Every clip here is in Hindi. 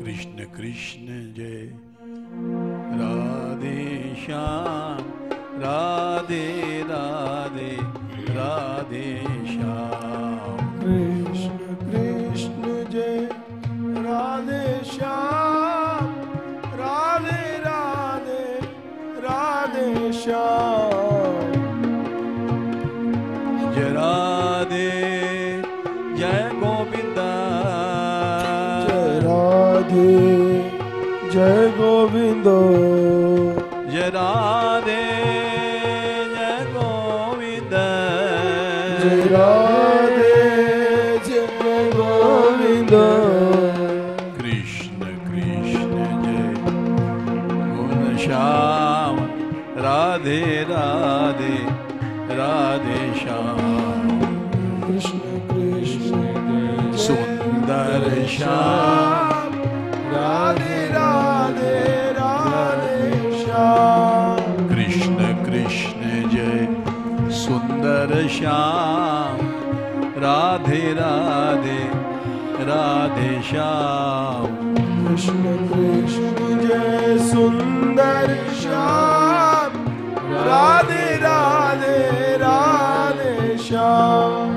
कृष्ण कृष्ण जय राधे श्याम राधे राधे राधे श्याम कृष्ण कृष्ण जय राधे श्याम राधे राधे राधे श्याम जय राधे जय गोविंदा जय राधे जय गोविंदो जय राधे जय गोविंद जय राधे जय गोविंद कृष्ण कृष्ण जय गोविंद श्याम राधे राधे राधे श्याम कृष्ण कृष्ण जय सुंदर श्याम राधे राधे राधे श्याम कृष्ण कृष्ण जय सुंदर श्याम राधे राधे राधे श्याम कृष्ण कृष्ण जय सुंदर श्याम राधे राधे राधे श्याम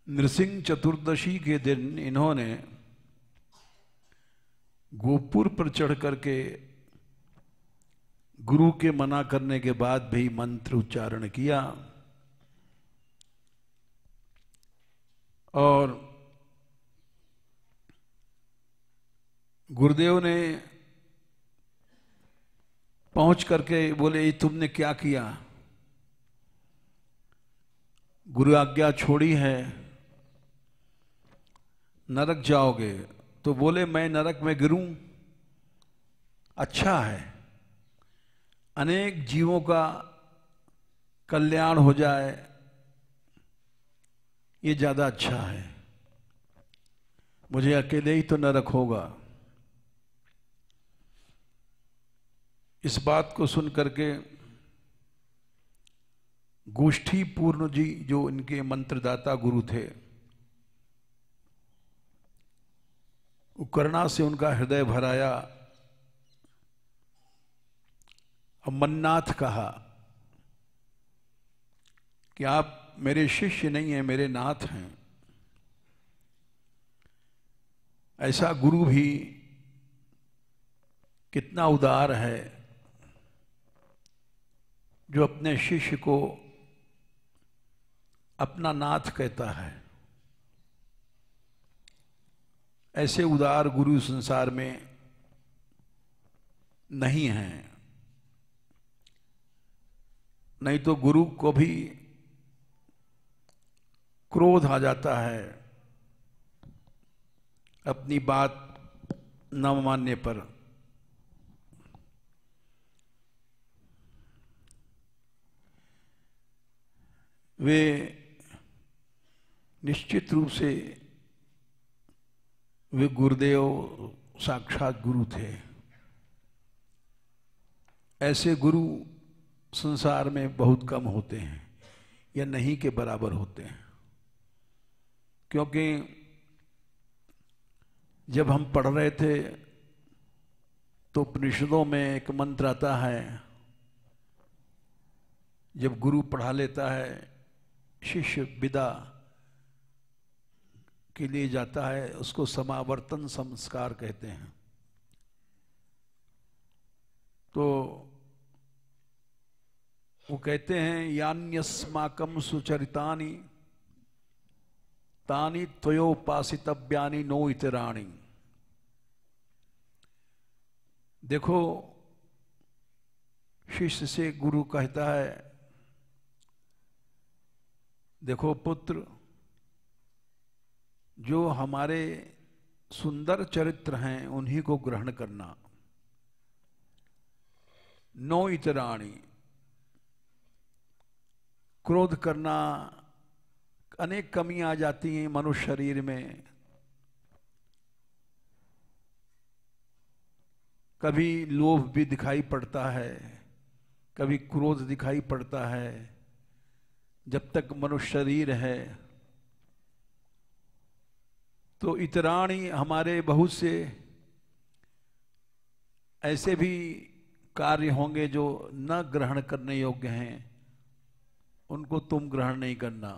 नृसिंह चतुर्दशी के दिन इन्होंने गोपुर पर चढ़ करके गुरु के मना करने के बाद भी मंत्र उच्चारण किया और गुरुदेव ने पहुंच करके बोले ये तुमने क्या किया? गुरु आज्ञा छोड़ी है, नरक जाओगे। तो बोले मैं नरक में गिरूं? अच्छा है, अनेक जीवों का कल्याण हो जाए, ये ज्यादा अच्छा है। मुझे अकेले ही तो नरक होगा। इस बात को सुन करके गोष्ठी पूर्ण जी जो इनके मंत्रदाता गुरु थे, करुणा से उनका हृदय भराया। अमरनाथ कहा कि आप मेरे शिष्य नहीं हैं, मेरे नाथ हैं। ऐसा गुरु भी कितना उदार है जो अपने शिष्य को अपना नाथ कहता है। ऐसे उदार गुरु संसार में नहीं हैं। नहीं तो गुरु को भी क्रोध आ जाता है अपनी बात न मानने पर। वे निश्चित रूप से वे गुरुदेव साक्षात गुरु थे। ऐसे गुरु संसार में बहुत कम होते हैं या नहीं के बराबर होते हैं। क्योंकि जब हम पढ़ रहे थे तो उपनिषदों में एक मंत्र आता है, जब गुरु पढ़ा लेता है शिष्य विदा के लिए जाता है, उसको समावर्तन संस्कार कहते हैं। तो वो कहते हैं यान्यस्माकं सुचरितानि तानि त्वयोपासितव्यानि नो इतराणि। देखो, शिष्य से गुरु कहता है, देखो पुत्र, जो हमारे सुंदर चरित्र हैं उन्हीं को ग्रहण करना। नो इतराणि, क्रोध करना, अनेक कमियां आ जाती हैं मनुष्य शरीर में। कभी लोभ भी दिखाई पड़ता है, कभी क्रोध दिखाई पड़ता है। जब तक मनुष्य शरीर है तो इतराणी, हमारे बहुत से ऐसे भी कार्य होंगे जो न ग्रहण करने योग्य हैं, उनको तुम ग्रहण नहीं करना।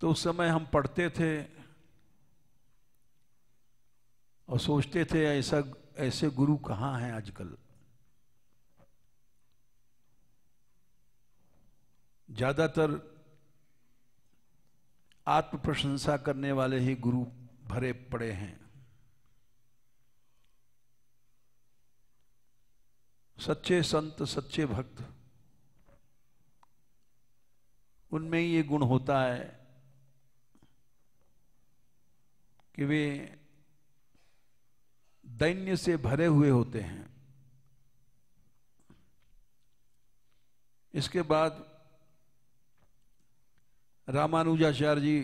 तो उस समय हम पढ़ते थे और सोचते थे ऐसे गुरु कहाँ हैं आजकल। ज्यादातर आत्म प्रशंसा करने वाले ही गुरु भरे पड़े हैं। सच्चे संत, सच्चे भक्त, उनमें ये गुण होता है कि वे दैन्य से भरे हुए होते हैं। इसके बाद रामानुजाचार्य जी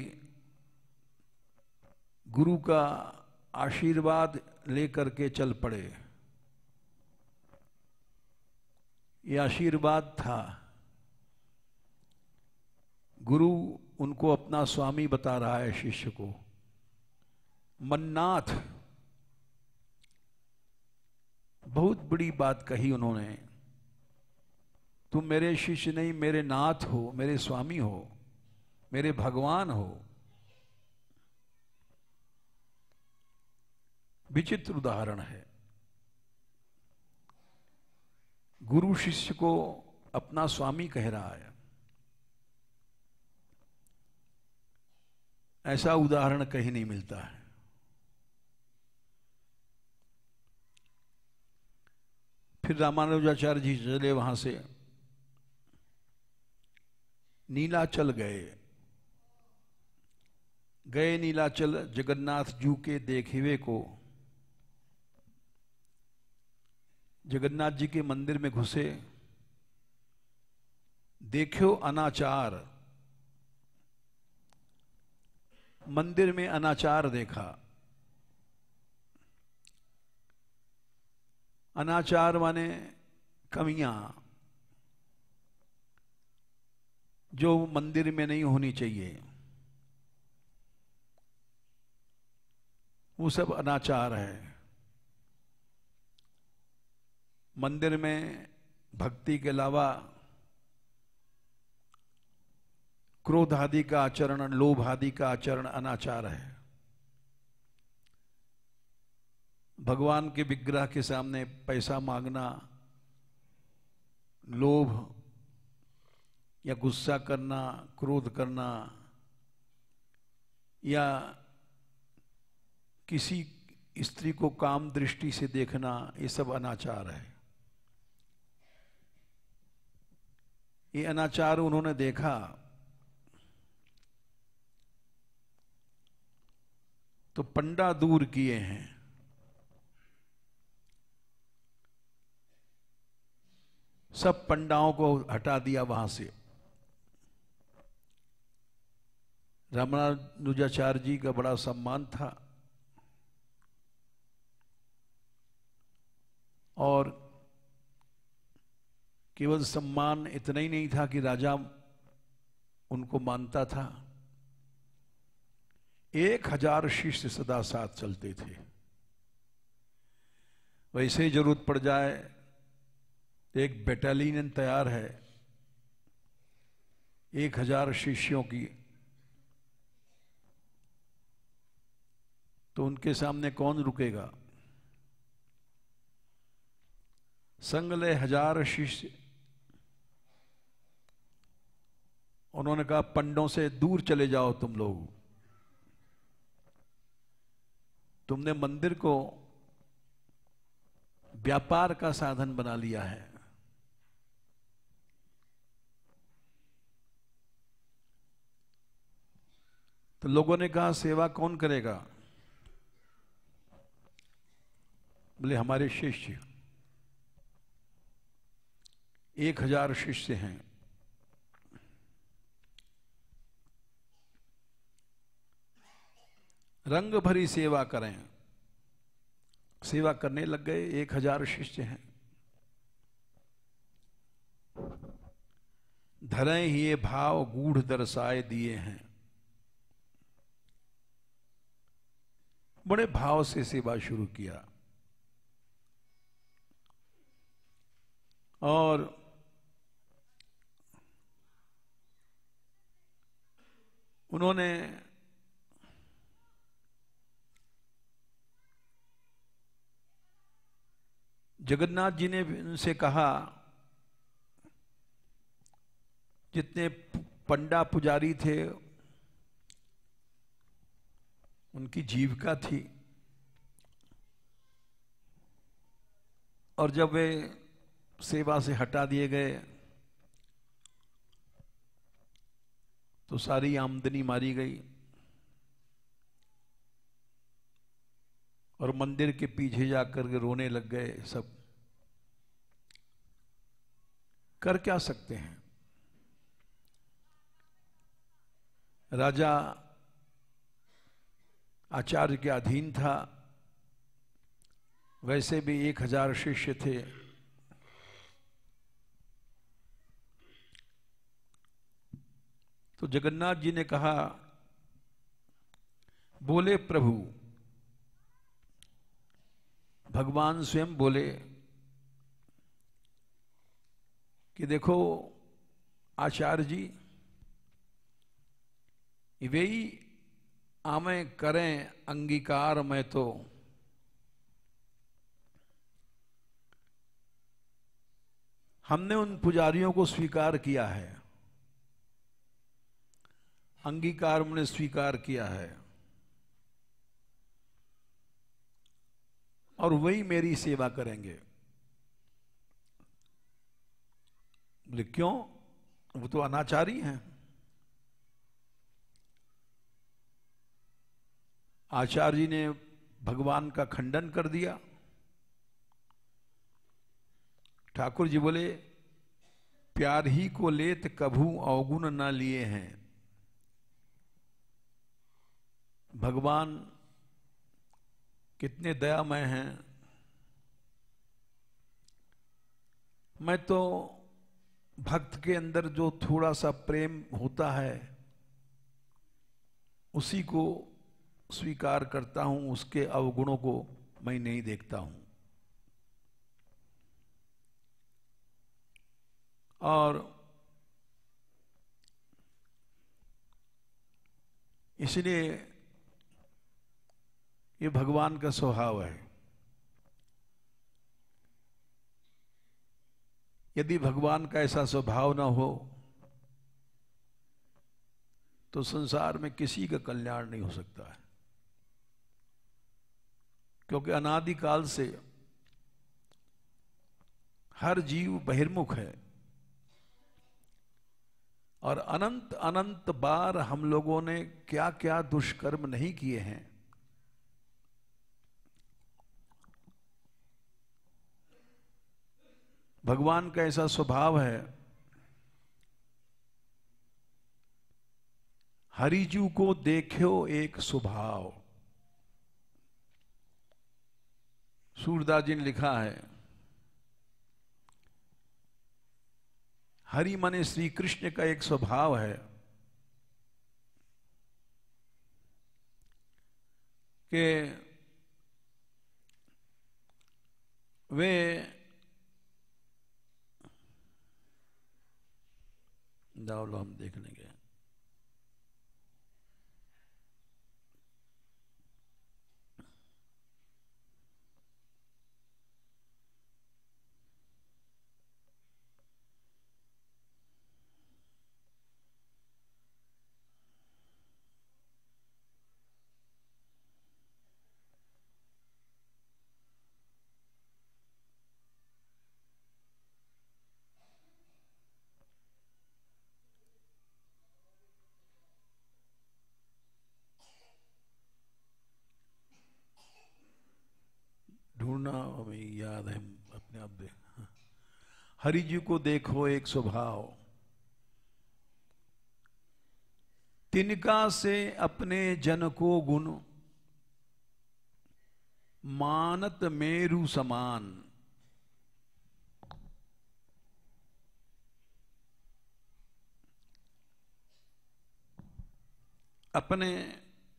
गुरु का आशीर्वाद लेकर के चल पड़े। ये आशीर्वाद था। गुरु उनको अपना स्वामी बता रहा है शिष्य को। मन्नाथ, बहुत बड़ी बात कही उन्होंने। तुम मेरे शिष्य नहीं, मेरे नाथ हो, मेरे स्वामी हो, मेरे भगवान हो। विचित्र उदाहरण है। गुरु शिष्य को अपना स्वामी कह रहा है। ऐसा उदाहरण कहीं नहीं मिलता है। फिर रामानुजाचार्य जी चले वहां से, नीलाचल गए नीलाचल जगन्नाथ जू के देखिवे को। जगन्नाथ जी के मंदिर में घुसे, देखो अनाचार, मंदिर में अनाचार देखा। अनाचार माने कमियां जो मंदिर में नहीं होनी चाहिए, वो सब अनाचार है। मंदिर में भक्ति के अलावा क्रोध आदि का आचरण, लोभ आदि का आचरण अनाचार है। भगवान के विग्रह के सामने पैसा मांगना, लोभ या गुस्सा करना, क्रोध करना, या किसी स्त्री को काम दृष्टि से देखना, ये सब अनाचार है। ये अनाचार उन्होंने देखा। तो पंडा दूर किए हैं। सब पंडाओं को हटा दिया वहां से। रामानुजाचार्य जी का बड़ा सम्मान था और केवल सम्मान इतना ही नहीं था कि राजा उनको मानता था। 1000 शिष्य सदा साथ चलते थे। वैसे ही जरूरत पड़ जाए, एक बैटालियन तैयार है, 1000 शिष्यों की, तो उनके सामने कौन रुकेगा? संग ले 1000 शिष्य। उन्होंने कहा पंडों से दूर चले जाओ तुम लोग, तुमने मंदिर को व्यापार का साधन बना लिया है। तो लोगों ने कहा सेवा कौन करेगा? बोले हमारे शिष्य। 1000 शिष्य हैं। रंग भरी सेवा करें। सेवा करने लग गए। 1000 शिष्य हैं। धरे ही ये भाव गूढ़ दर्शाए दिए हैं। बड़े भाव से सेवा शुरू किया और उन्होंने जगन्नाथ जी ने उनसे कहा, जितने पंडा पुजारी थे उनकी जीविका थी, और जब वे सेवा से हटा दिए गए तो सारी आमदनी मारी गई और मंदिर के पीछे जाकर के रोने लग गए सब। कर क्या सकते हैं? राजा आचार्य के अधीन था, वैसे भी 1000 शिष्य थे। तो जगन्नाथ जी ने कहा, बोले प्रभु, भगवान स्वयं बोले कि देखो आचार्य जी, वे ही आमे करें अंगीकार, मैं तो हमने उन पुजारियों को स्वीकार किया है। अंगीकार हमने स्वीकार किया है और वही मेरी सेवा करेंगे। बोले क्यों? वो तो अनाचारी हैं। आचार्य जी ने भगवान का खंडन कर दिया। ठाकुर जी बोले, प्यार ही को लेत कभू अवगुण ना लिए हैं। भगवान कितने दयामय हैं। मैं तो भक्त के अंदर जो थोड़ा सा प्रेम होता है उसी को स्वीकार करता हूं, उसके अवगुणों को मैं नहीं देखता हूं। और इसलिए ये भगवान का स्वभाव है। यदि भगवान का ऐसा स्वभाव ना हो तो संसार में किसी का कल्याण नहीं हो सकता है, क्योंकि अनादिकाल से हर जीव बहिर्मुख है और अनंत अनंत बार हम लोगों ने क्या क्या दुष्कर्म नहीं किए हैं। भगवान का ऐसा स्वभाव है, हरिजू को देखो एक स्वभाव। सूरदास जी ने लिखा है, हरि माने श्री कृष्ण का एक स्वभाव है कि वे जाओ लो, हम देख लेंगे। ढूंढना हमें याद है, अपने आप देख। हरि जी को देखो एक स्वभाव, तिनका से अपने जन को गुण, मानत मेरु समान। अपने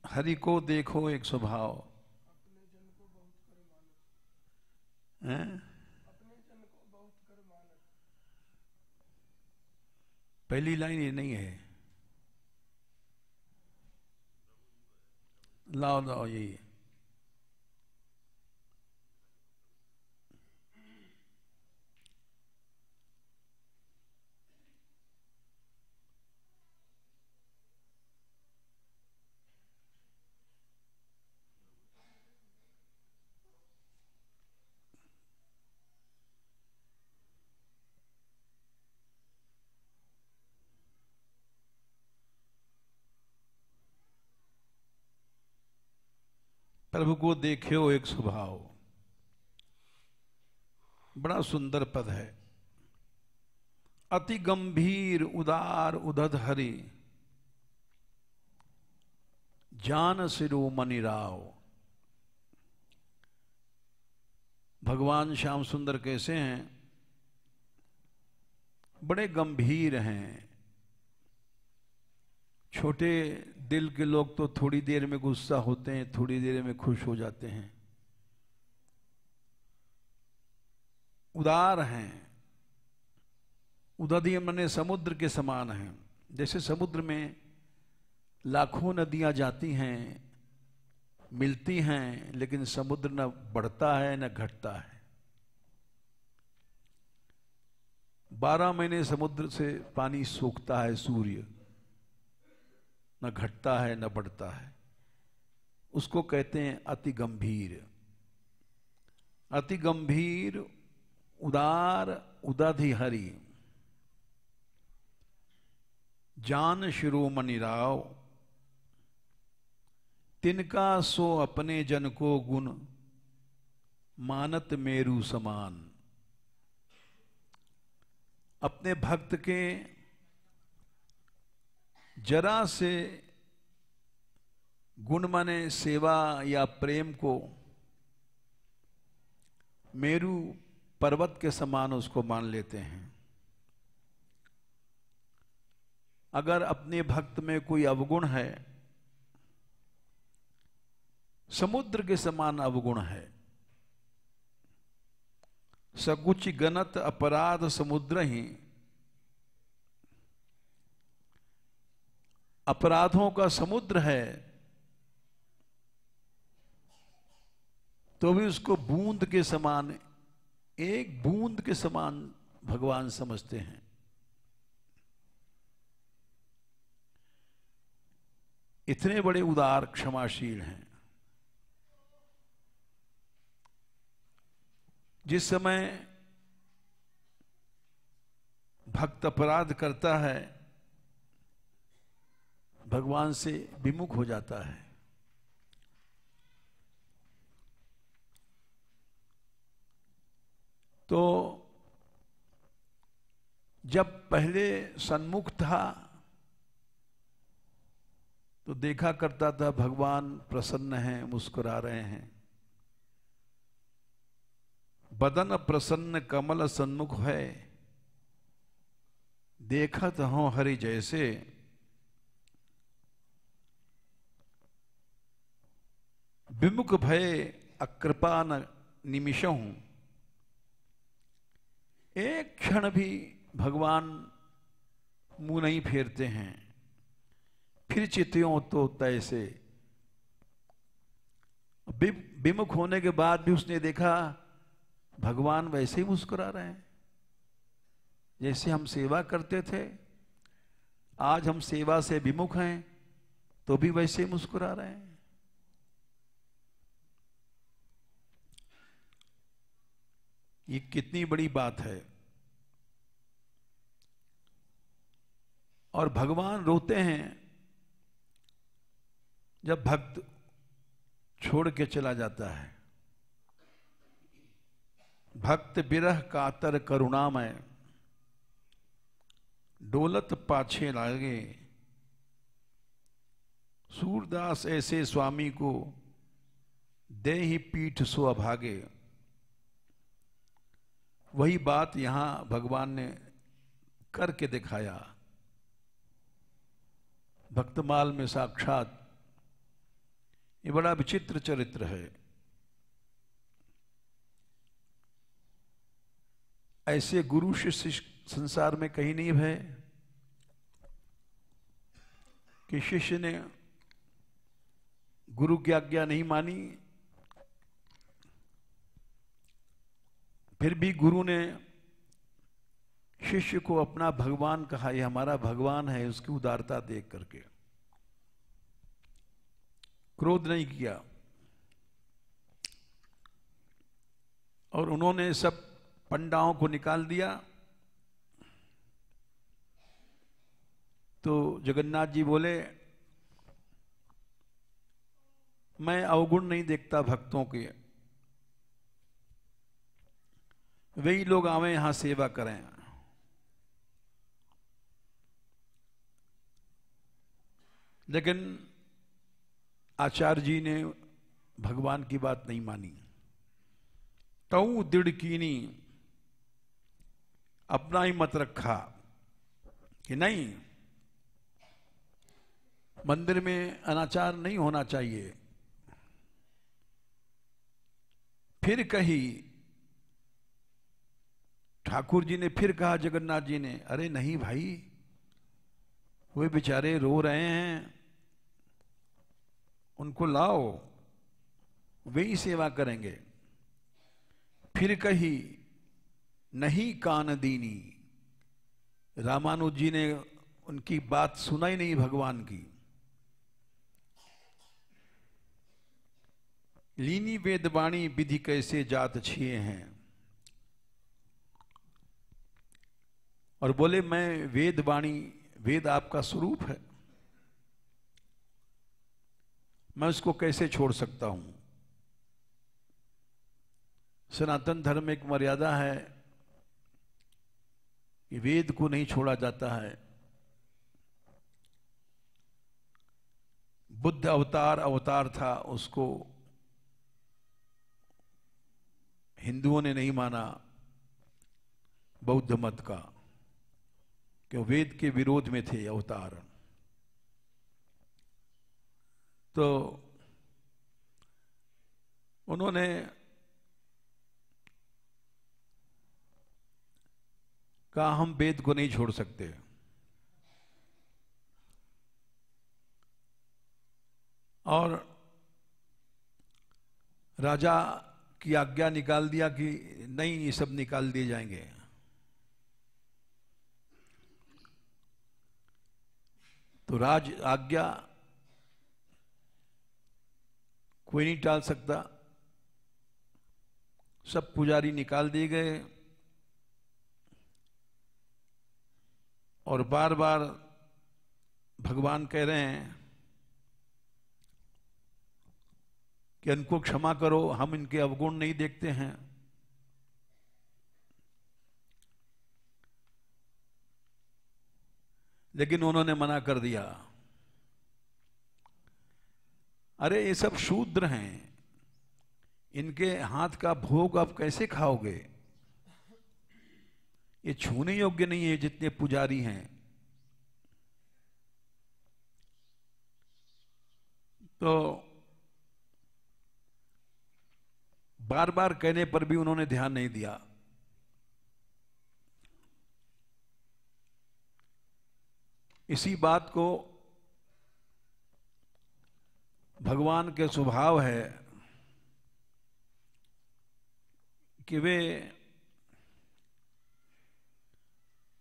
हरि को देखो एक स्वभाव है, पहली लाइन ये नहीं है, लाओ लाओ यही है। प्रभु को देखो एक स्वभाव, बड़ा सुंदर पद है। अति गंभीर उदार उदध हरि, जान शिरोमणि राव। भगवान श्याम सुंदर कैसे हैं? बड़े गंभीर हैं। छोटे दिल के लोग तो थोड़ी देर में गुस्सा होते हैं, थोड़ी देर में खुश हो जाते हैं। उदार हैं, उदधि मने समुद्र के समान हैं। जैसे समुद्र में लाखों नदियां जाती हैं, मिलती हैं, लेकिन समुद्र न बढ़ता है न घटता है। 12 महीने समुद्र से पानी सोखता है सूर्य, न घटता है न बढ़ता है। उसको कहते हैं अति गंभीर। अति गंभीर उदार उदधि हरि, जान शिरोमणि राव। तिनका सो अपने जन को गुण, मानत मेरु समान। अपने भक्त के जरा से गुण माने सेवा या प्रेम को मेरु पर्वत के समान उसको मान लेते हैं। अगर अपने भक्त में कोई अवगुण है, समुद्र के समान अवगुण है, सकुच गनत अपराध समुद्र ही, अपराधों का समुद्र है, तो भी उसको बूंद के समान, एक बूंद के समान भगवान समझते हैं। इतने बड़े उदार क्षमाशील हैं। जिस समय भक्त अपराध करता है, भगवान से विमुख हो जाता है। तो जब पहले सन्मुख था तो देखा करता था भगवान प्रसन्न हैं, मुस्कुरा रहे हैं। बदन प्रसन्न कमल सन्मुख है, देखत हो हरि जैसे। विमुख भय अकृपा न निमिषहूं। एक क्षण भी भगवान मुंह नहीं फेरते हैं। फिर चित्यों तो तैसे। विमुख होने के बाद भी उसने देखा भगवान वैसे ही मुस्कुरा रहे हैं जैसे हम सेवा करते थे। आज हम सेवा से विमुख हैं तो भी वैसे ही मुस्कुरा रहे हैं। ये कितनी बड़ी बात है। और भगवान रोते हैं जब भक्त छोड़ के चला जाता है। भक्त बिरह कातर करुणामय, डोलत पाछे लागे। सूरदास ऐसे स्वामी को दे ही पीठ सो अभागे। वही बात यहां भगवान ने करके दिखाया। भक्तमाल में साक्षात ये बड़ा विचित्र चरित्र है। ऐसे गुरु शिष्य संसार में कहीं नहीं है कि शिष्य ने गुरु की आज्ञा नहीं मानी, फिर भी गुरु ने शिष्य को अपना भगवान कहा। यह हमारा भगवान है, उसकी उदारता देख करके क्रोध नहीं किया। और उन्होंने सब पंडाओं को निकाल दिया तो जगन्नाथ जी बोले, मैं अवगुण नहीं देखता भक्तों के, वही लोग आवे यहां सेवा करें। लेकिन आचार्य जी ने भगवान की बात नहीं मानी। तऊ दृढ़ कीनी, अपना ही मत रखा कि नहीं, मंदिर में अनाचार नहीं होना चाहिए। फिर कही ठाकुर जी ने, फिर कहा जगन्नाथ जी ने, अरे नहीं भाई, वे बेचारे रो रहे हैं, उनको लाओ, वे ही सेवा करेंगे। फिर कही नहीं कान दीनी, रामानुज जी ने उनकी बात सुना ही नहीं भगवान की। लीनी वेदवाणी विधि कैसे जात छिए हैं, और बोले मैं वेदवाणी, वेद आपका स्वरूप है, मैं उसको कैसे छोड़ सकता हूं। सनातन धर्म में एक मर्यादा है कि वेद को नहीं छोड़ा जाता है। बुद्ध अवतार था, उसको हिंदुओं ने नहीं माना, बौद्ध मत का, क्यों वेद के विरोध में थे अवतार। तो उन्होंने कहा हम वेद को नहीं छोड़ सकते। और राजा की आज्ञा निकाल दिया कि नहीं, ये सब निकाल दिए जाएंगे। तो राज आज्ञा कोई नहीं टाल सकता। सब पुजारी निकाल दिए गए और बार बार भगवान कह रहे हैं कि इनको क्षमा करो, हम इनके अवगुण नहीं देखते हैं। लेकिन उन्होंने मना कर दिया। अरे ये सब शूद्र हैं, इनके हाथ का भोग आप कैसे खाओगे, ये छूने योग्य नहीं है जितने पुजारी हैं। तो बार बार कहने पर भी उन्होंने ध्यान नहीं दिया। इसी बात को भगवान के स्वभाव है कि वे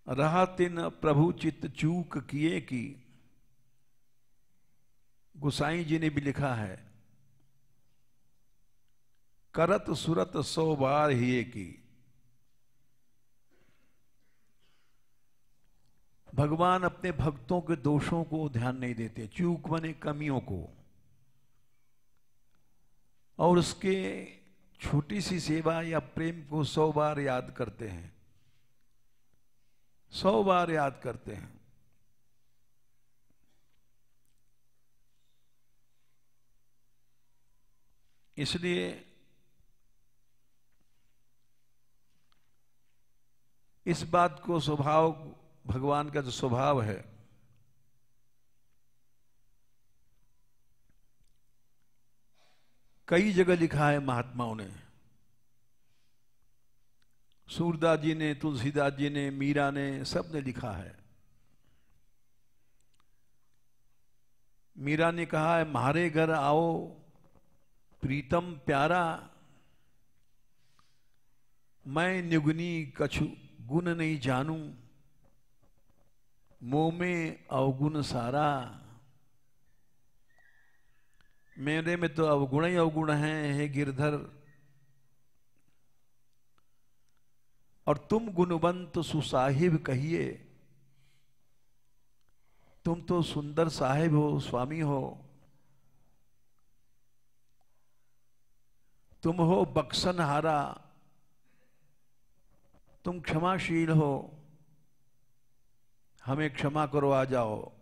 रहा तिन प्रभु चित्त चूक किए की। गोसाई जी ने भी लिखा है, करत सुरत 100 बार ही की। भगवान अपने भक्तों के दोषों को ध्यान नहीं देते, चूक माने कमियों को, और उसके छोटी सी सेवा या प्रेम को 100 बार याद करते हैं, 100 बार याद करते हैं। इसलिए इस बात को स्वभाव, भगवान का जो स्वभाव है, कई जगह लिखा है महात्माओं ने। सूरदास जी ने, तुलसीदास जी ने, मीरा ने, सब ने लिखा है। मीरा ने कहा है, म्हारे घर आओ प्रीतम प्यारा, मैं निगुनी कछु गुण नहीं जानू, मोह में अवगुण सारा। मेरे में तो अवगुण ही अवगुण हैं, हे गिरधर, और तुम गुणवंत सुसाहिब कहिए। तुम तो सुंदर साहिब हो, स्वामी हो, तुम हो बख्शनहारा, तुम क्षमाशील हो, हमें क्षमा करो, आ जाओ।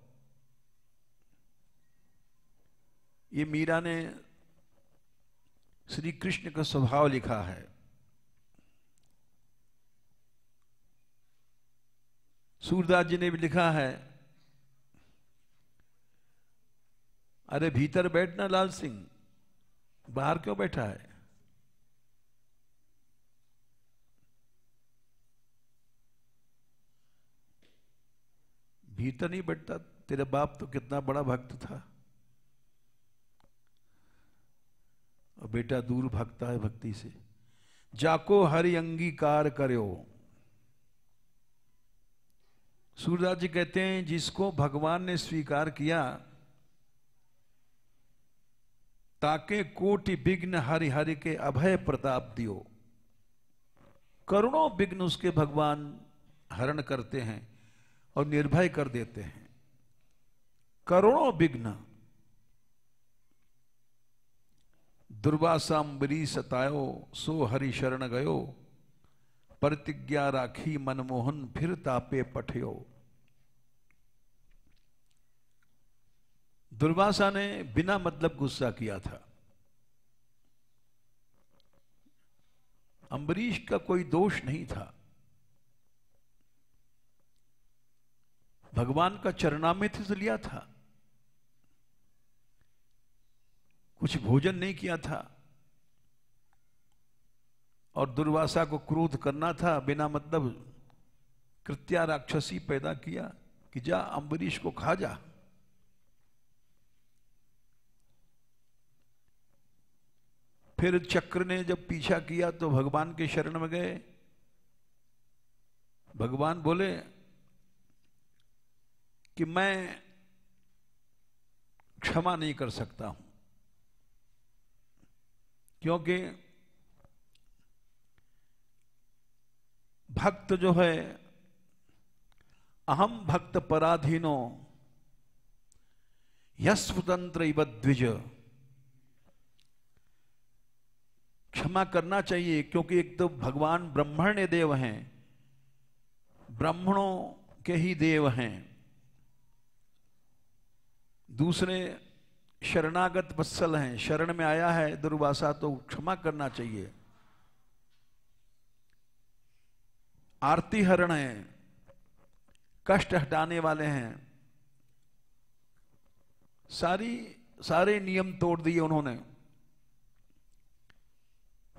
ये मीरा ने श्री कृष्ण का स्वभाव लिखा है। सूरदास जी ने भी लिखा है, अरे भीतर बैठना लाल सिंह, बाहर क्यों बैठा है? भीतर नहीं बैठता? तेरा बाप तो कितना बड़ा भक्त था, और बेटा दूर भागता है भक्ति से। जाको हरि अंगीकार करो। सूरदास जी कहते हैं, जिसको भगवान ने स्वीकार किया, ताके कोटि विघ्न हरि हरि के अभय प्रताप दियो। करोड़ों विघ्न उसके भगवान हरण करते हैं और निर्भय कर देते हैं। करोड़ों विघ्न। दुर्वासा अम्बरी सतायो, सो हरि शरण गयो, प्रतिज्ञा राखी मनमोहन, फिर तापे पठयो। दुर्वासा ने बिना मतलब गुस्सा किया था। अम्बरीश का कोई दोष नहीं था, भगवान का चरणामृत तो लिया था, कुछ भोजन नहीं किया था, और दुर्वासा को क्रोध करना था, बिना मतलब कृत्या राक्षसी पैदा किया कि जा अम्बरीश को खा जा। फिर चक्र ने जब पीछा किया तो भगवान के शरण में गए। भगवान बोले कि मैं क्षमा नहीं कर सकता हूं, क्योंकि भक्त जो है, अहम भक्त पराधीनो यस्वतंत्र इव द्विज। क्षमा करना चाहिए, क्योंकि एक तो भगवान ब्रह्मण्य देव हैं, ब्राह्मणों के ही देव हैं, दूसरे शरणागत वत्सल हैं, शरण में आया है दुर्वासा, तो क्षमा करना चाहिए। आरती हरण है, कष्ट हटाने वाले हैं, सारे नियम तोड़ दिए उन्होंने।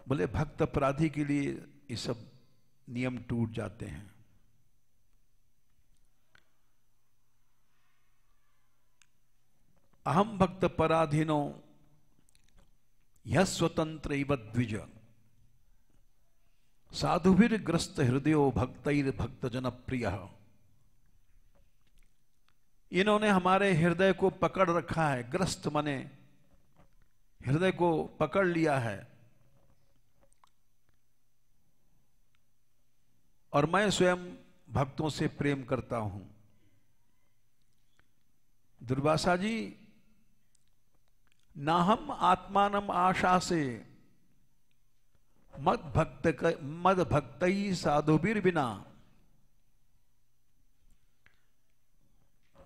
बोले भक्त अपराधी के लिए ये सब नियम टूट जाते हैं। अहम भक्त पराधीनो यह स्वतंत्र इव द्विज साधुभिर ग्रस्त हृदयो भक्तैर भक्त जन प्रिय। इन्होंने हमारे हृदय को पकड़ रखा है, ग्रस्त माने हृदय को पकड़ लिया है, और मैं स्वयं भक्तों से प्रेम करता हूं। दुर्वासा जी, नाहम आत्मानम आशा से मद भक्तई साधुबीर बिना।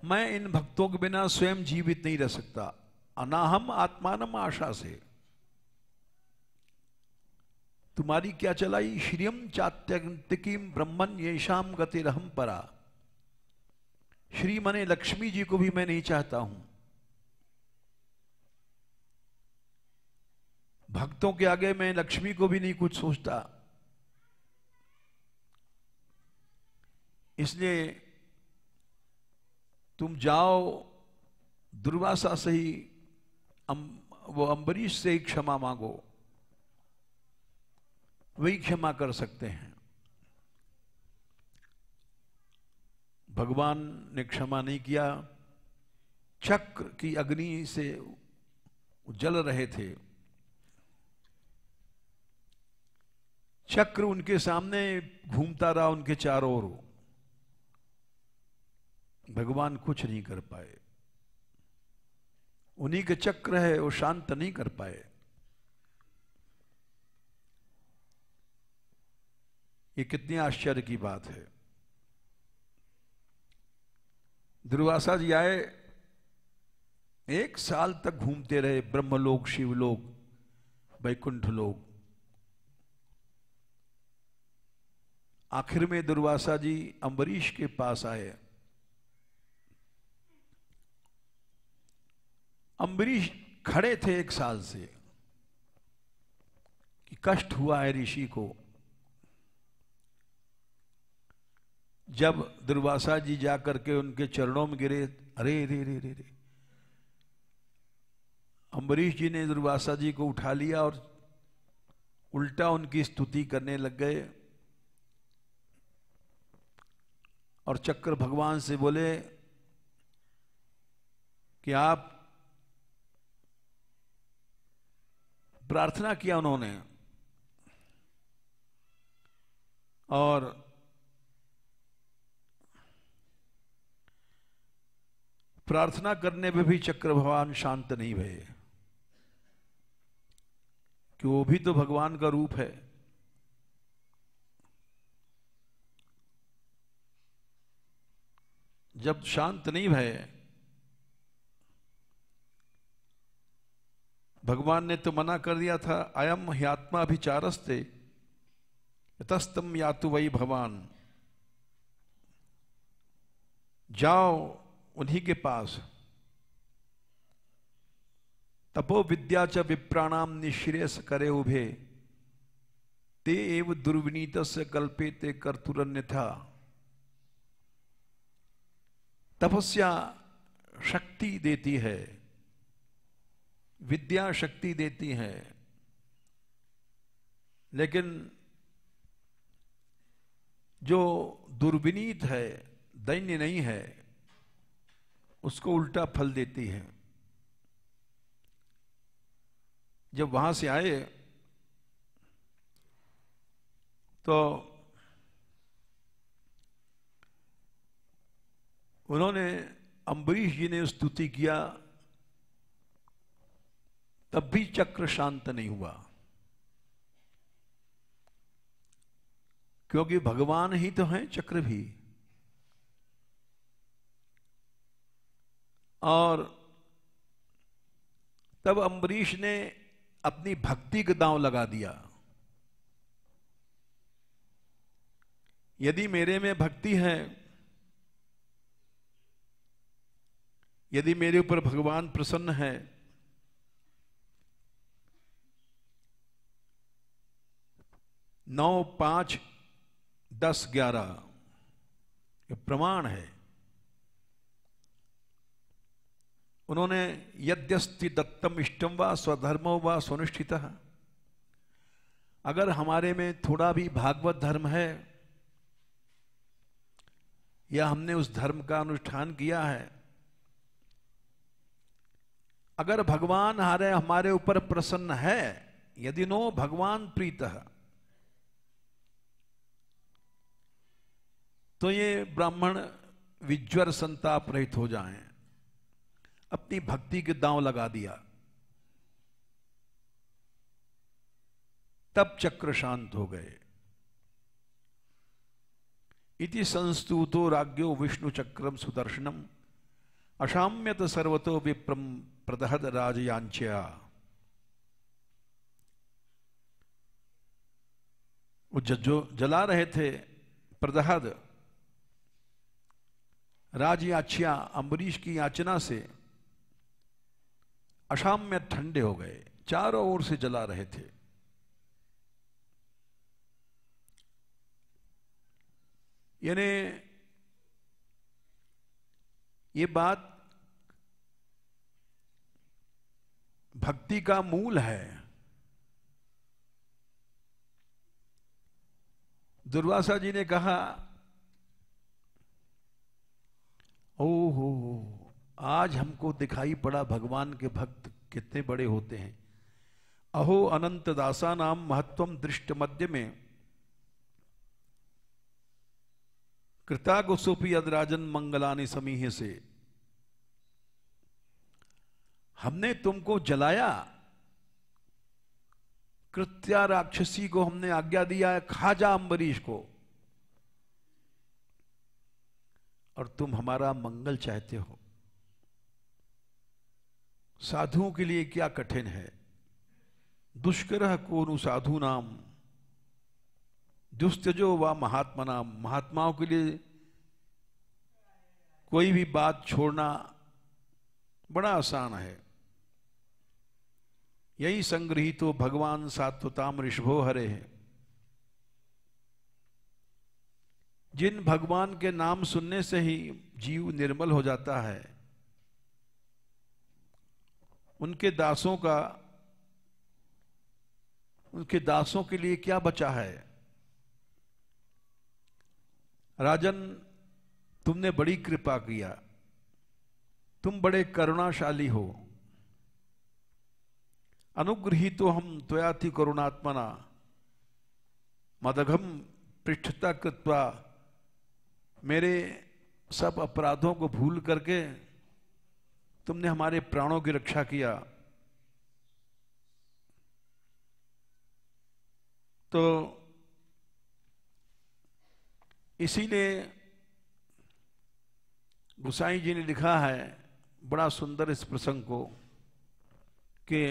मैं इन भक्तों के बिना स्वयं जीवित नहीं रह सकता। अनाहम आत्मानम आशा से। तुम्हारी क्या चलाई? श्रियम चात्यंतिकीम ब्रह्मन येषाम गतिरहम परा। श्री मने लक्ष्मी जी को भी मैं नहीं चाहता हूं। भक्तों के आगे मैं लक्ष्मी को भी नहीं कुछ सोचता। इसलिए तुम जाओ दुर्वासा से ही वो अम्बरीश से ही क्षमा मांगो, वही क्षमा कर सकते हैं। भगवान ने क्षमा नहीं किया। चक्र की अग्नि से जल रहे थे, चक्र उनके सामने घूमता रहा, उनके चारों ओर। भगवान कुछ नहीं कर पाए। उन्हीं के चक्र है, वो शांत नहीं कर पाए। ये कितनी आश्चर्य की बात है। दुर्वासा जी आए, 1 साल तक घूमते रहे, ब्रह्मलोक, शिवलोक, वैकुंठ लोक। आखिर में दुर्वासा जी अम्बरीश के पास आए। अम्बरीश खड़े थे 1 साल से कि कष्ट हुआ है ऋषि को। जब दुर्वासा जी जाकर के उनके चरणों में गिरे, अरे रे रे रे रे, अम्बरीश जी ने दुर्वासा जी को उठा लिया और उल्टा उनकी स्तुति करने लग गए। और चक्र भगवान से बोले कि आप, प्रार्थना किया उन्होंने, और प्रार्थना करने पे भी चक्र भगवान शांत नहीं भये, कि वो भी तो भगवान का रूप है। जब शांत नहीं भये, भगवान ने तो मना कर दिया था, अयम ह्यात्मा अभिचारस्ते यतस्तम यातु वही भगवान। जाओ उन्हीं के पास। तपो विद्या च विप्राणाम निश्रेयस करे उभे, ते एव दुर्विनीतस्य कल्पेते कर्तुरन्यथा। तपस्या शक्ति देती है, विद्या शक्ति देती है, लेकिन जो दुर्विनीत है, दैन्य नहीं है, उसको उल्टा फल देती है। जब वहां से आए तो उन्होंने, अम्बरीश जी ने स्तुति किया, तब भी चक्र शांत नहीं हुआ, क्योंकि भगवान ही तो हैं चक्र भी। और तब अम्बरीश ने अपनी भक्ति का दांव लगा दिया। यदि मेरे में भक्ति है, यदि मेरे ऊपर भगवान प्रसन्न है, नौ 5 10 11 ये प्रमाण है। उन्होंने यद्यस्ति दत्तम इष्टम व स्वधर्मो व स्वनुष्ठितः, अगर हमारे में थोड़ा भी भागवत धर्म है या हमने उस धर्म का अनुष्ठान किया है, अगर भगवान हमारे ऊपर प्रसन्न है, यदि नो भगवान प्रीतः, तो ये ब्राह्मण विज्वर संताप रहित हो जाएं। अपनी भक्ति के दांव लगा दिया, तब चक्र शांत हो गए। इति संस्तुतो राज्ञो विष्णु चक्रम सुदर्शनम अशाम्यत सर्वतो विप्रम प्रदहद राजयांच्या। वो जो जला रहे थे प्रदहद राजयाच्या, अम्बरीश की याचना से अशाम्य ठंडे हो गए, चारों ओर से जला रहे थे। यानी ये बात भक्ति का मूल है। दुर्वासा जी ने कहा, ओहो आज हमको दिखाई पड़ा भगवान के भक्त कितने बड़े होते हैं। अहो अनंत दासा नाम महत्वम दृष्ट मध्य में कृतागोसोपी अदराजन मंगलानि समीह से। हमने तुमको जलाया, कृत्या राक्षसी को हमने आज्ञा दिया है खा जा अम्बरीश को, और तुम हमारा मंगल चाहते हो। साधुओं के लिए क्या कठिन है। दुष्करः कोनु साधु नाम दुस्तजो व महात्मा नाम। महात्माओं के लिए कोई भी बात छोड़ना बड़ा आसान है। यही संग्रहीतो भगवान सात्वताम ऋषभो हरे है। जिन भगवान के नाम सुनने से ही जीव निर्मल हो जाता है, उनके दासों के लिए क्या बचा है। राजन, तुमने बड़ी कृपा किया, तुम बड़े करुणाशाली हो। अनुगृहीतो हम त्वयाति करुणात्मना मदघम पृष्ठता कृत्वा। मेरे सब अपराधों को भूल करके तुमने हमारे प्राणों की रक्षा किया। तो इसीलिए गोसाई जी ने लिखा है बड़ा सुंदर इस प्रसंग को कि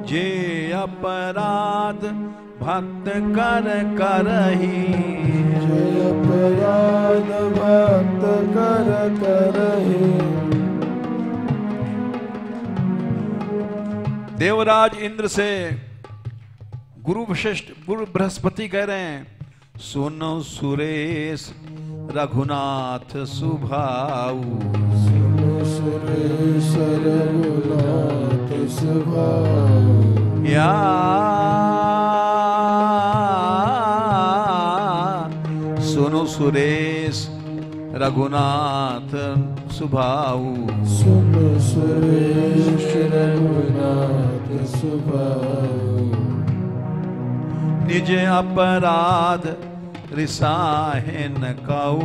जे अपराध भक्त कर करही, जे अपराध भक्त कर करही। देवराज इंद्र से गुरु बृहस्पति कह रहे हैं, सुनो सुरेश रघुनाथ सुभाऊ। सुनो सुरेश रघुनाथ सुभाऊ। या सुनो सुरेश रघुनाथ सुभाऊ। सुनो सुरेश रघुनाथ सुभाऊ। निज अपराध रिसाहे न काऊ।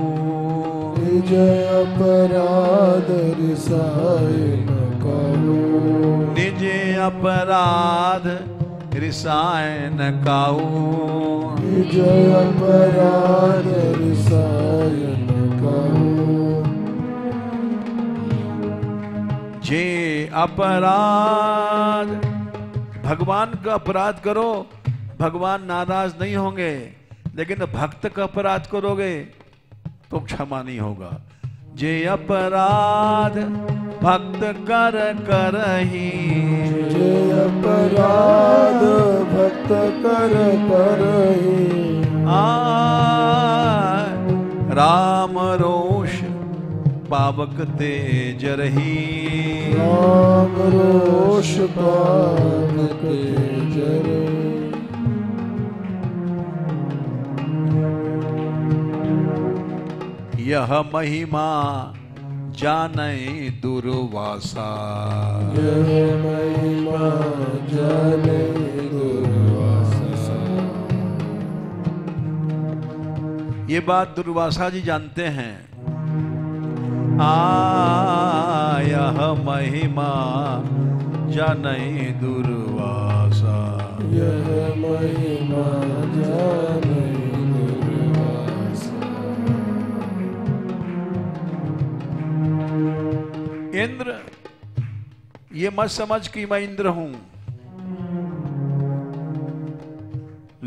निज अपराध रिसाहे न काऊ। निज अपराध रिसाए न काऊ। निज अपराध रिसाए न काऊ। जे अपराध भगवान का अपराध करो, भगवान नाराज नहीं होंगे, लेकिन भक्त का अपराध करोगे तो क्षमा नहीं होगा। जे अपराध भक्त कर करही, जे अपराध भक्त कर करही, राम रोष पावक तेज रही, राम रोष पावक तेज रही। यह महिमा जानै दुर्वासा, यह महिमा जानै दुर्वासा। ये बात दुर्वासा जी जानते हैं। यह महिमा जानै दुर्वासा, यह महिमा जानै दुर्वासा। इंद्र, ये मत समझ कि मैं इंद्र हूं।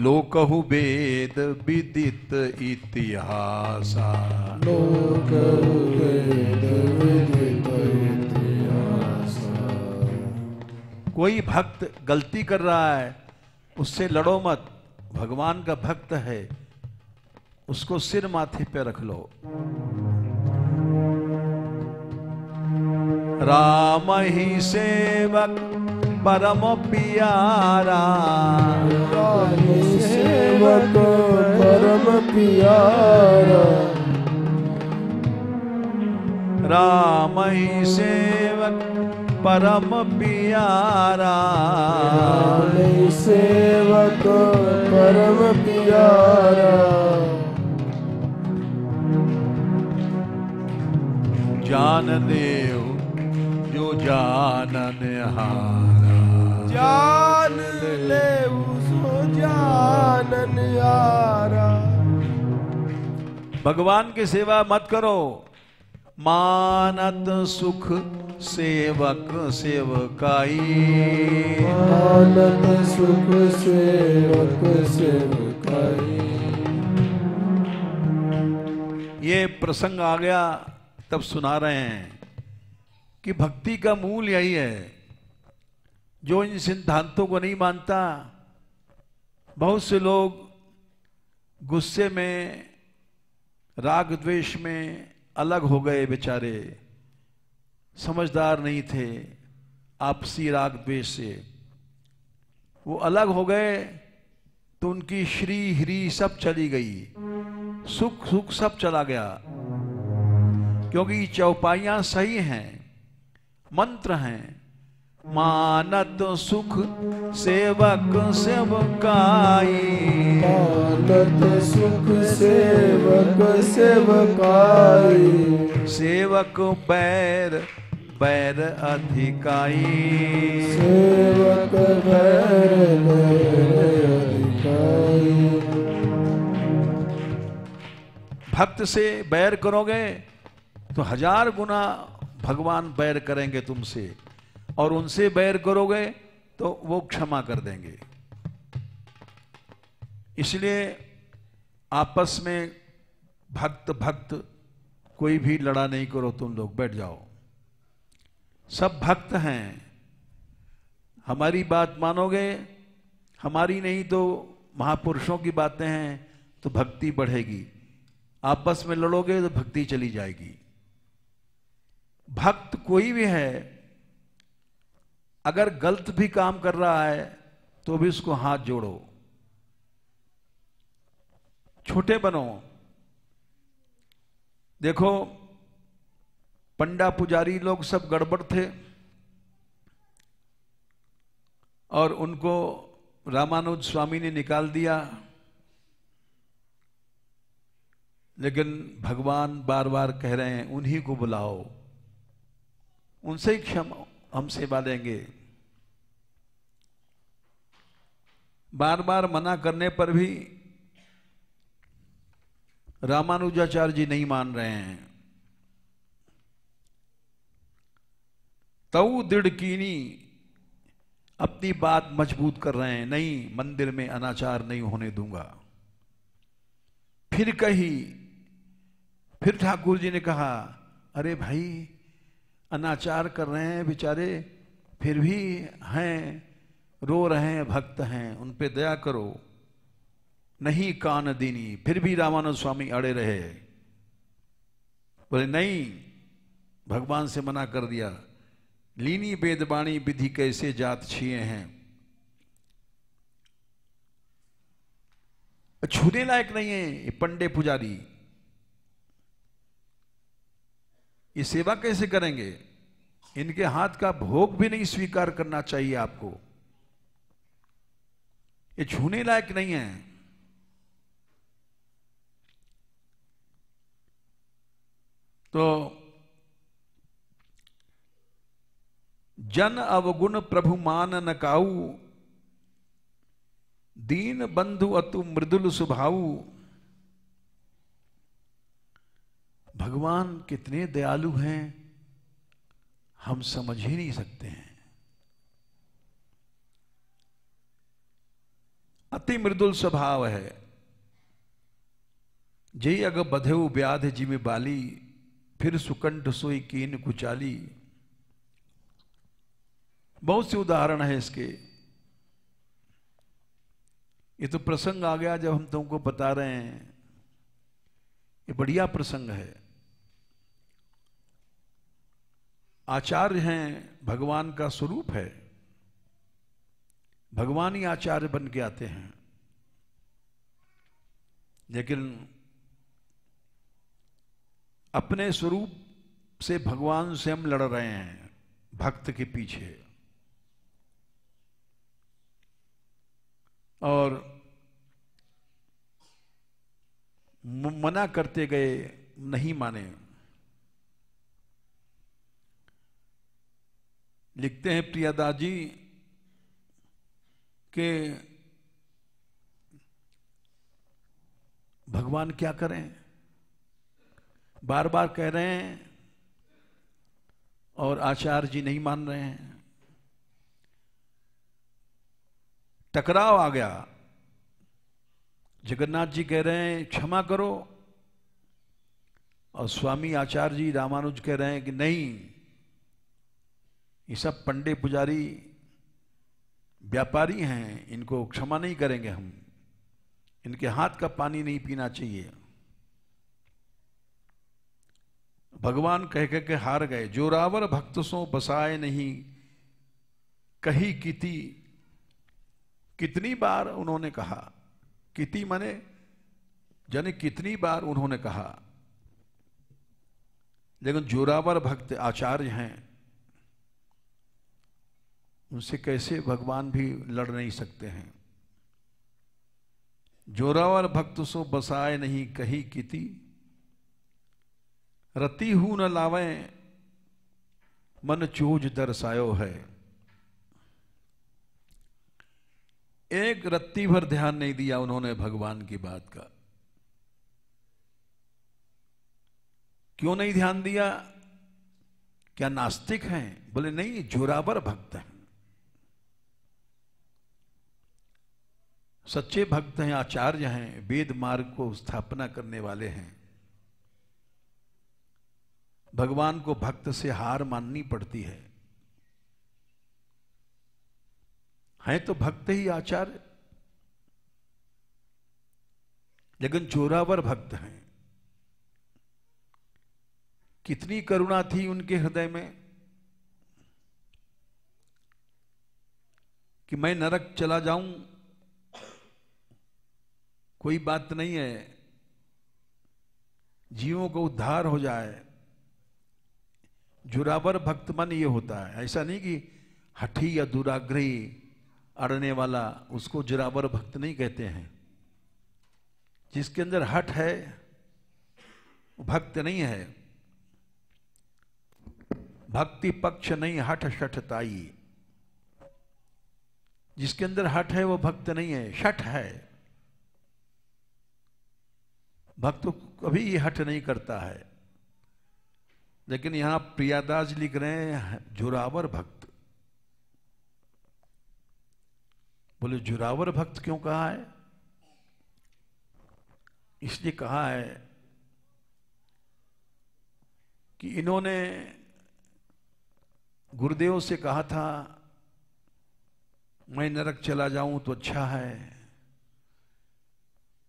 लोकहु वेद विदित इतिहासा, लोकहु वेद विदित इतिहासा। कोई भक्त गलती कर रहा है, उससे लड़ो मत। भगवान का भक्त है, उसको सिर माथे पे रख लो। राम ही सेवक परम प्यारा, राम सेवक परम प्यारा, राम ही सेवक परम प्यारा, राम सेवक परम प्यारा। जान देव जो जानन हारा, जान ले सो जानन हारा। भगवान की सेवा मत करो। मानत सुख सेवक सेवकाई, मानत सुख सेवक सेवकाई। ये प्रसंग आ गया तब सुना रहे हैं कि भक्ति का मूल यही है। जो इन सिद्धांतों को नहीं मानता, बहुत से लोग गुस्से में, राग द्वेष में अलग हो गए बेचारे, समझदार नहीं थे आपसी राग द्वेष से। वो अलग हो गए तो उनकी श्री हरि सब चली गई, सुख सुख सब चला गया। क्योंकि चौपाइयां सही हैं, मंत्र हैं। मानत सुख सेवक सेवकाई, मानत सुख सेवक सेवकाई। सेवक बैर बैर अधिकाई, सेवक बैर बैर अधिकाई। भक्त से बैर करोगे तो 1000 गुना भगवान बैर करेंगे तुमसे, और उनसे बैर करोगे तो वो क्षमा कर देंगे। इसलिए आपस में भक्त भक्त कोई भी लड़ा नहीं करो। तुम लोग बैठ जाओ, सब भक्त हैं। हमारी बात मानोगे, हमारी नहीं तो महापुरुषों की बातें हैं, तो भक्ति बढ़ेगी। आपस में लड़ोगे तो भक्ति चली जाएगी। भक्त कोई भी है, अगर गलत भी काम कर रहा है तो भी उसको हाथ जोड़ो, छोटे बनो। देखो, पंडा पुजारी लोग सब गड़बड़ थे और उनको रामानुज स्वामी ने निकाल दिया, लेकिन भगवान बार बार कह रहे हैं उन्हीं को बुलाओ, उनसे ही क्षमा हम सेवा लेंगे। बार बार मना करने पर भी रामानुजाचार्य जी नहीं मान रहे हैं। तऊ दृढ़ कीनी अपनी बात मजबूत कर रहे हैं, नहीं मंदिर में अनाचार नहीं होने दूंगा। फिर ठाकुर जी ने कहा, अरे भाई अनाचार कर रहे हैं बेचारे, फिर भी हैं, रो रहे हैं, भक्त हैं, उन पे दया करो। नहीं कान दीनी, फिर भी रामानंद स्वामी अड़े रहे, बोले नहीं, भगवान से मना कर दिया। लीनी वेदवाणी विधि कैसे जात छिए हैं, छूने लायक नहीं है ये पंडे पुजारी, ये सेवा कैसे करेंगे, इनके हाथ का भोग भी नहीं स्वीकार करना चाहिए आपको, ये छूने लायक नहीं है। तो जन अवगुण प्रभु मान न काऊ, दीन बंधु अतु मृदुल स्वभाव। भगवान कितने दयालु हैं हम समझ ही नहीं सकते हैं। अति मृदुल स्वभाव है। जय अग बधेऊ व्याध जिमि बाली, फिर सुकंठ सोई कीन कुचाली। बहुत से उदाहरण है इसके। ये तो प्रसंग आ गया जब हम तुमको बता रहे हैं, ये बढ़िया प्रसंग है। आचार्य हैं, भगवान का स्वरूप है, भगवान ही आचार्य बन के आते हैं। लेकिन अपने स्वरूप से भगवान से हम लड़ रहे हैं भक्त के पीछे, और मना करते गए, नहीं माने। लिखते हैं प्रियादास जी कि भगवान क्या करें, बार बार कह रहे हैं और आचार्य जी नहीं मान रहे हैं। टकराव आ गया। जगन्नाथ जी कह रहे हैं क्षमा करो, और स्वामी आचार्य जी रामानुज कह रहे हैं कि नहीं, ये सब पंडे पुजारी व्यापारी हैं, इनको क्षमा नहीं करेंगे हम, इनके हाथ का पानी नहीं पीना चाहिए। भगवान कह कह के हार गए। जोरावर भक्त सो बसाए नहीं, कही किति। कितनी बार उन्होंने कहा, किति माने जाने कितनी बार उन्होंने कहा, लेकिन जोरावर भक्त आचार्य हैं, उनसे कैसे भगवान भी लड़ नहीं सकते हैं। जोरावर भक्त सो बसाए नहीं, कही किति। रति हूं न लावे, मन चूज दर्शायो है। एक रत्ती भर ध्यान नहीं दिया उन्होंने भगवान की बात का। क्यों नहीं ध्यान दिया? क्या नास्तिक हैं? बोले नहीं, जोरावर भक्त हैं, सच्चे भक्त हैं, आचार्य हैं, वेद मार्ग को स्थापना करने वाले हैं। भगवान को भक्त से हार माननी पड़ती है तो भक्त ही आचार्य, लेकिन जोरावर भक्त हैं। कितनी करुणा थी उनके हृदय में कि मैं नरक चला जाऊं कोई बात नहीं है, जीवों को उद्धार हो जाए। जोरावर भक्त मन ये होता है, ऐसा नहीं कि हठी या दुराग्रही अड़ने वाला, उसको जोरावर भक्त नहीं कहते हैं। जिसके अंदर हठ है वो भक्त नहीं है। भक्ति पक्ष नहीं, हठ शठताई। जिसके अंदर हठ है वो भक्त नहीं है, शठ है। भक्त कभी ये हठ नहीं करता है। लेकिन यहां प्रियादास लिख रहे हैं जोरावर भक्त। बोले जोरावर भक्त क्यों कहा है? इसलिए कहा है कि इन्होंने गुरुदेव से कहा था मैं नरक चला जाऊं तो अच्छा है।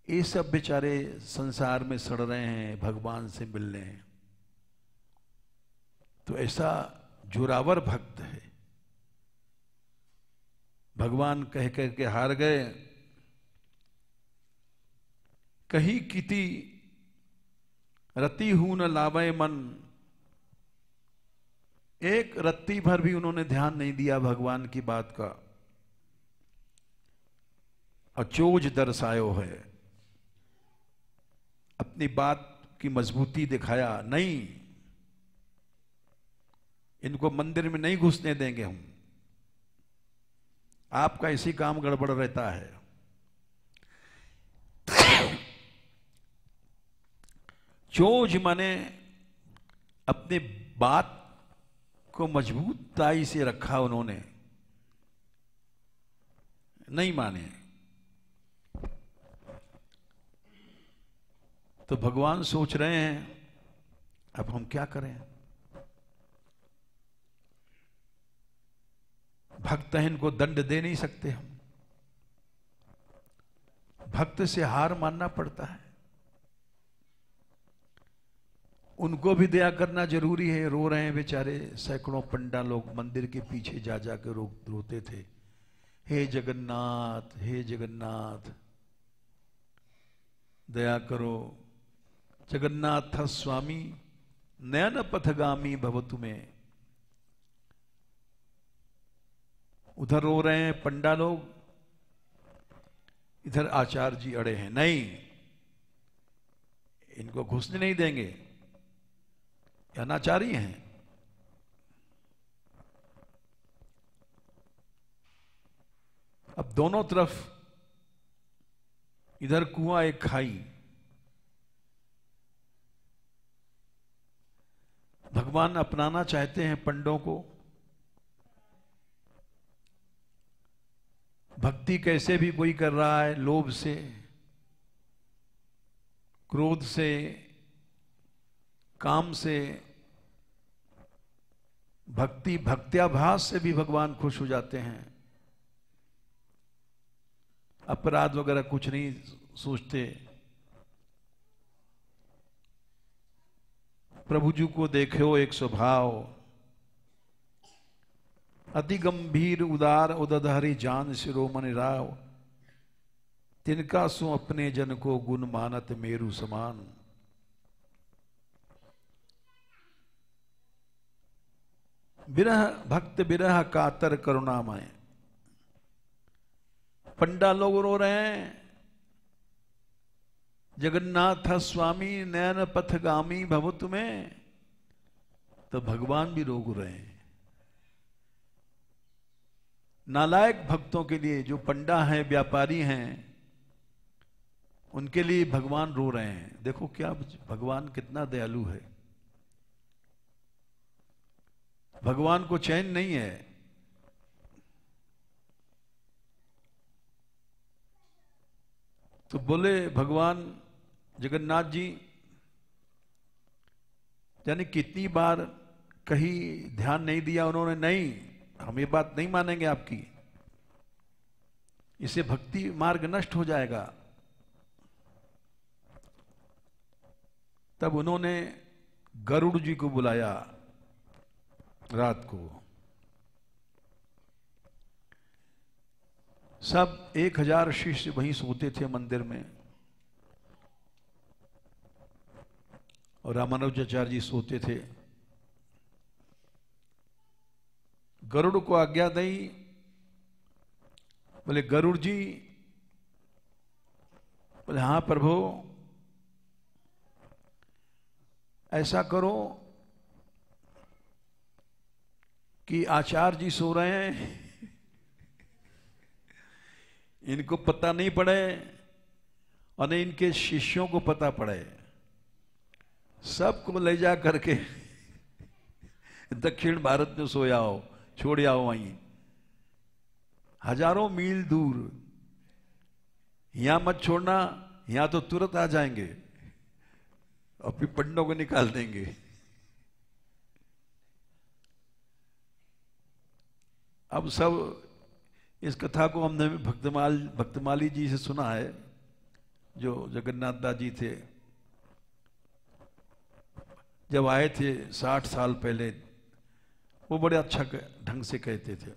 ये सब बेचारे संसार में सड़ रहे हैं, भगवान से मिल रहे हैं। तो ऐसा जोरावर भक्त है। भगवान कह कह के हार गए। कहीं किति रति हूं न लावे मन, एक रत्ती भर भी उन्होंने ध्यान नहीं दिया भगवान की बात का। अचोज दर्शायो है, अपनी बात की मजबूती दिखाया नहीं। इनको मंदिर में नहीं घुसने देंगे हम, आपका इसी काम गड़बड़ रहता है। चोज माने अपनी बात को मजबूताई से रखा उन्होंने, नहीं माने। तो भगवान सोच रहे हैं अब हम क्या करें। भक्त हैं, इनको दंड दे नहीं सकते हम। भक्त से हार मानना पड़ता है। उनको भी दया करना जरूरी है। रो रहे हैं बेचारे, सैकड़ों पंडा लोग मंदिर के पीछे जा जा के रोते थे, हे जगन्नाथ, हे जगन्नाथ दया करो। जगन्नाथ स्वामी नयन पथगामी भवतु में। उधर रो रहे हैं पंडा लोग, इधर आचार्य जी अड़े हैं, नहीं इनको घुसने नहीं देंगे, अनाचारी हैं। अब दोनों तरफ, इधर कुआं एक खाई। भगवान अपनाना चाहते हैं पंडों को। भक्ति कैसे भी कोई कर रहा है, लोभ से, क्रोध से, काम से। भक्ति भक्त्याभास से भी भगवान खुश हो जाते हैं। अपराध वगैरह कुछ नहीं सोचते। प्रभु जी को देखो एक स्वभाव, अति गंभीर उदार उदधहरि जान शिरोमणि राव, तिनका सो अपने जन को गुण मानत मेरु समान। बिरह भक्त बिरह कातर करुणामय। पंडा लोग रो रहे हैं, जगन्नाथ स्वामी नयन पथगामी भवतु में, तो भगवान भी रो रहे हैं। नालायक भक्तों के लिए, जो पंडा हैं, व्यापारी हैं, उनके लिए भगवान रो रहे हैं। देखो क्या भगवान कितना दयालु है। भगवान को चैन नहीं है। तो बोले भगवान जगन्नाथ जी, यानी कितनी बार कहीं ध्यान नहीं दिया उन्होंने, नहीं हम ये बात नहीं मानेंगे आपकी, इससे भक्ति मार्ग नष्ट हो जाएगा। तब उन्होंने गरुड़ जी को बुलाया रात को। सब 1000 शिष्य वहीं सोते थे मंदिर में, और रामानुजाचार्य जी सोते थे। गरुड़ को आज्ञा दी, बोले गरुड़ जी, बोले हाँ प्रभु, ऐसा करो कि आचार्य जी सो रहे हैं, इनको पता नहीं पड़े और नहीं इनके शिष्यों को पता पड़े। सबको ले जा करके दक्षिण भारत में सोया हो, छोड़ आओ वहीं। हजारों मील दूर, यहां मत छोड़ना, यहां तो तुरंत आ जाएंगे और फिर पंडों को निकाल देंगे। अब सब इस कथा को हमने भक्तमाली जी से सुना है, जो जगन्नाथ दास जी थे, जब आए थे 60 साल पहले, वो बड़े अच्छा ढंग से कहते थे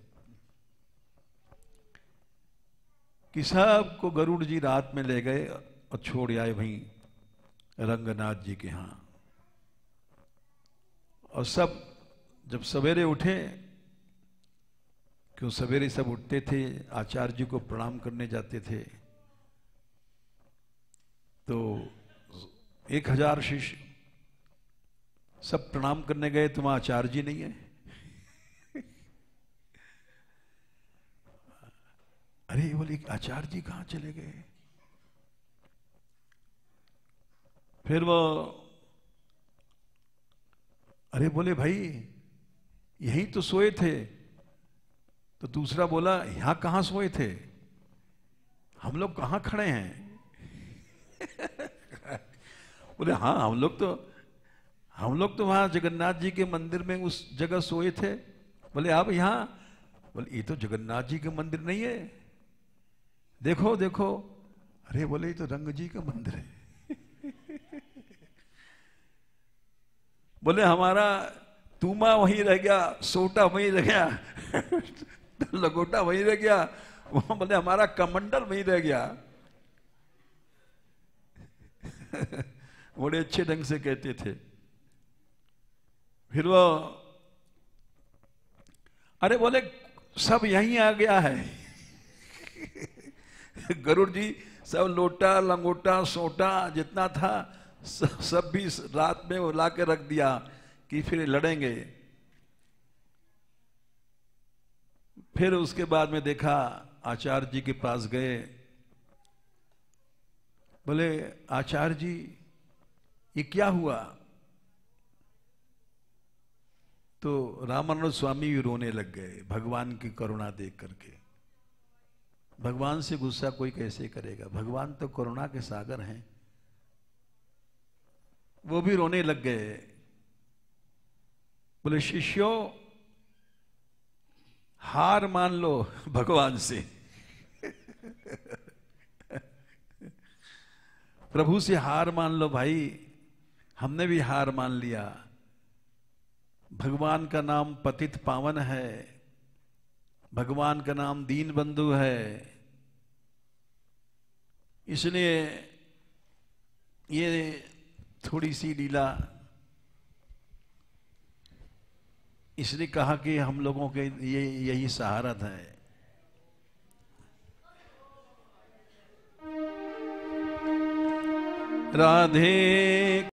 कि सबको गरुड़ जी रात में ले गए और छोड़ आए वहीं रंगनाथ जी के यहां। और सब जब सवेरे उठे, क्यों सवेरे सब उठते थे, आचार्य जी को प्रणाम करने जाते थे, तो 1000 शिष्य सब प्रणाम करने गए, तुम आचार्य जी नहीं है? अरे बोले आचार्य जी कहां चले गए? फिर वो अरे बोले भाई यहीं तो सोए थे। तो दूसरा बोला यहां कहां सोए थे, हम लोग कहां खड़े हैं? बोले हाँ हम लोग तो वहां जगन्नाथ जी के मंदिर में उस जगह सोए थे। बोले आप यहां? बोले ये तो जगन्नाथ जी के मंदिर नहीं है, देखो देखो। अरे बोले ये तो रंग जी का मंदिर है। बोले हमारा तूमा वहीं रह गया, सोटा वहीं रह गया, लगोटा वहीं रह गया, वहां बोले हमारा कमंडल वहीं रह गया। बड़े अच्छे ढंग से कहते थे। फिर वो अरे बोले सब यहीं आ गया है। गरुड़ जी सब लोटा लंगोटा सोटा जितना था सब भी रात में वो ला के रख दिया कि फिर लड़ेंगे। फिर उसके बाद में देखा, आचार्य जी के पास गए, बोले आचार्य जी ये क्या हुआ? तो रामानंद स्वामी भी रोने लग गए भगवान की करुणा देख करके। भगवान से गुस्सा कोई कैसे करेगा, भगवान तो करुणा के सागर हैं। वो भी रोने लग गए। बोले शिष्यों हार मान लो भगवान से। प्रभु से हार मान लो भाई, हमने भी हार मान लिया। भगवान का नाम पतित पावन है, भगवान का नाम दीन बंधु है। इसलिए ये थोड़ी सी लीला इसलिए कहा कि हम लोगों के ये यही सहारत है। राधे